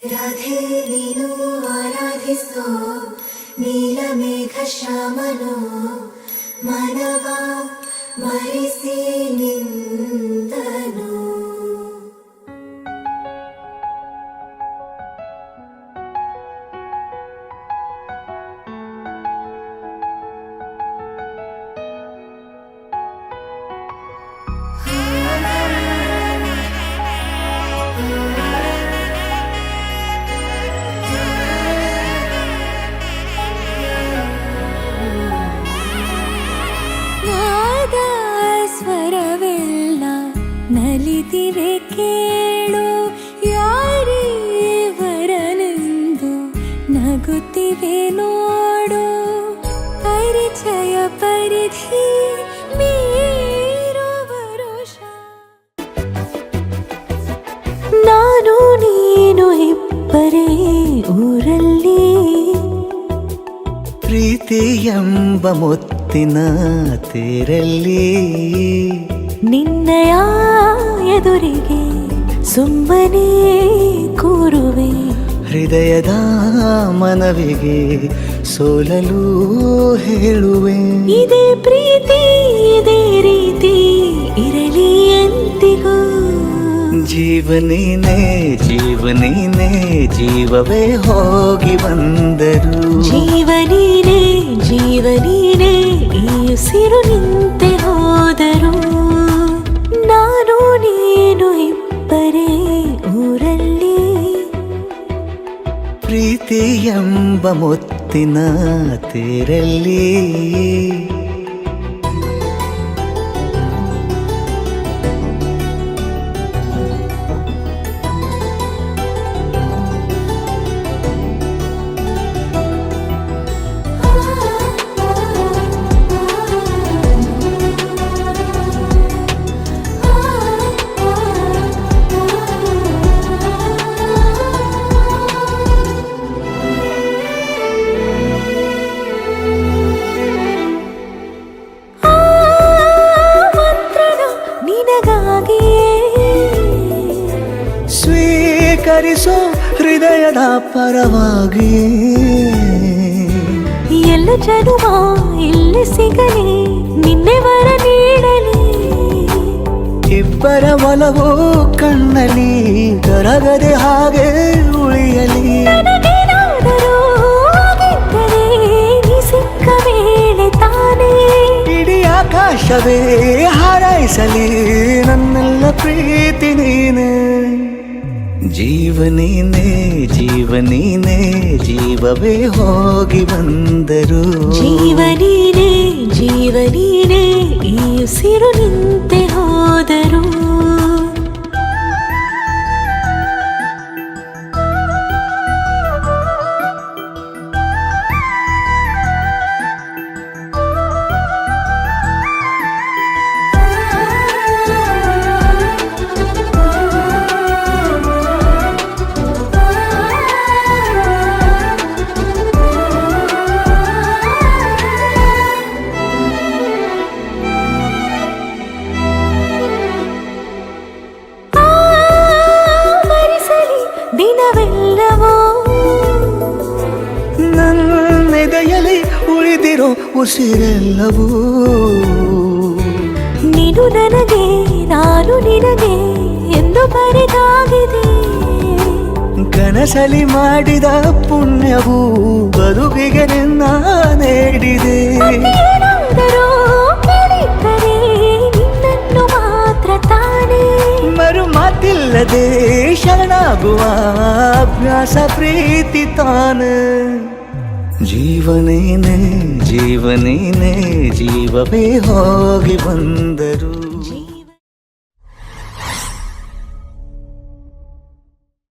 ರಾಧೆ ನೀನು ಆರಾಧಿಸೋ ನೀಲಮೇಘ ಶ್ಯಾಮನೋ ಮನವ ಮರಿಸಿ ನಿಂದನು. ನಲಿದಿವೆ ಕೇಳು ಯಾರೇ ವರನೆಂದು ನಗುತ್ತಿವೆ ನೋಡು. ಪರಿಚಯ ಪರಿಧಿ ಮೀರೋ ವರುಷ ನಾನು ನೀನು ಇಬ್ಬರೇ ಊರಲ್ಲಿ. ಪ್ರೀತಿ ಎಂಬ ಮುತ್ತಿನ ತೇರಲ್ಲಿ ನಿನ್ನಯ ಎದುರಿಗೆ ಸುಮ್ಮನೆ ಕೂರುವೆ. ಹೃದಯದ ಮನವಿಗೆ ಸೋಲಲು ಹೇಳುವೆ. ಇದೇ ಪ್ರೀತಿ ಇದೇ ರೀತಿ ಇರಲಿ ಎಂದಿಗೂ. ಜೀವನೇನೆ ಜೀವನೇನೆ ಜೀವವೇ ಹೋಗಿ ಬಂದರು. ಜೀವನೀನೇ ಜೀವನೀನೇ ಈ ಉಸಿರು ನಿಂತೆ ಹೋದರು. ನಾನು ನೀನು ಇಬ್ಬರೇ ಊರಲ್ಲಿ. ಪ್ರೀತಿ ಎಂಬ ಮುತ್ತಿನ ತೇರಲ್ಲಿ ಸ್ವೀಕರಿಸೋ ಹೃದಯದ ಪರವಾಗಿ. ಎಲ್ಲ ಜನುಮ ಇಲ್ಲಿ ಸಿಗಲಿ ನಿನ್ನೆ ವರ ನೀಡಲಿ. ಇಬ್ಬರ ಒಲವು ಕಣ್ಣಲ್ಲಿ ಕರಗದೆ ಹಾಗೆ ಉಳಿಯಲಿ. ನನಗೇನಾದರೂ ಆಗಿದ್ದರೆ ನೀ ಸಿಕ್ಕ ವೇಳೆ ತಾನೇ ಇಡೀ ಆಕಾಶವೇ ಹಾರೈಸಲಿ ನನ್ನೆಲ್ಲ ಪ್ರೀತಿ ನೀನೆ. ಜೀವನೇನೆ ಜೀವನೇನೆ ಜೀವವೇ ಹೋಗಿ ಬಂದರು. ಜೀವನೀನೇ ಜೀವನೀನೇ ಈ ಉಸಿರು ನಿಂತೆ ಹೋದರು. ದಿನವೆಲ್ಲವೋ ನನ್ನೆದೆಯಲ್ಲಿ ಉಳಿದಿರೋ ಉಸಿರೆಲ್ಲವೂ ನೀನು ನನಗೆ ನಾನು ನಿನಗೆ ಎಂದು ಬರೆದಾಗಿದೆ. ಕನಸಲಿ ಮಾಡಿದ ಪುಣ್ಯವು ಬದುಕಿಗೆ ನಿನ್ನ ನೀಡಿದೆ. ಏನಾದರೂ ಕೇಳಿದ್ದರೆ ನಿನ್ನನ್ನು ಮಾತ್ರ ತಾನೇ. ಮರು ಮಾತಿಲ್ಲದೆ ಶರಣಾಗುವ ಅಭ್ಯಾಸ ಪ್ರೀತಿ ತಾನೆ. ಜೀವನೇನೆ ಜೀವನೇನೆ ಜೀವವೇ ಹೋಗಿ ಬಂದರು.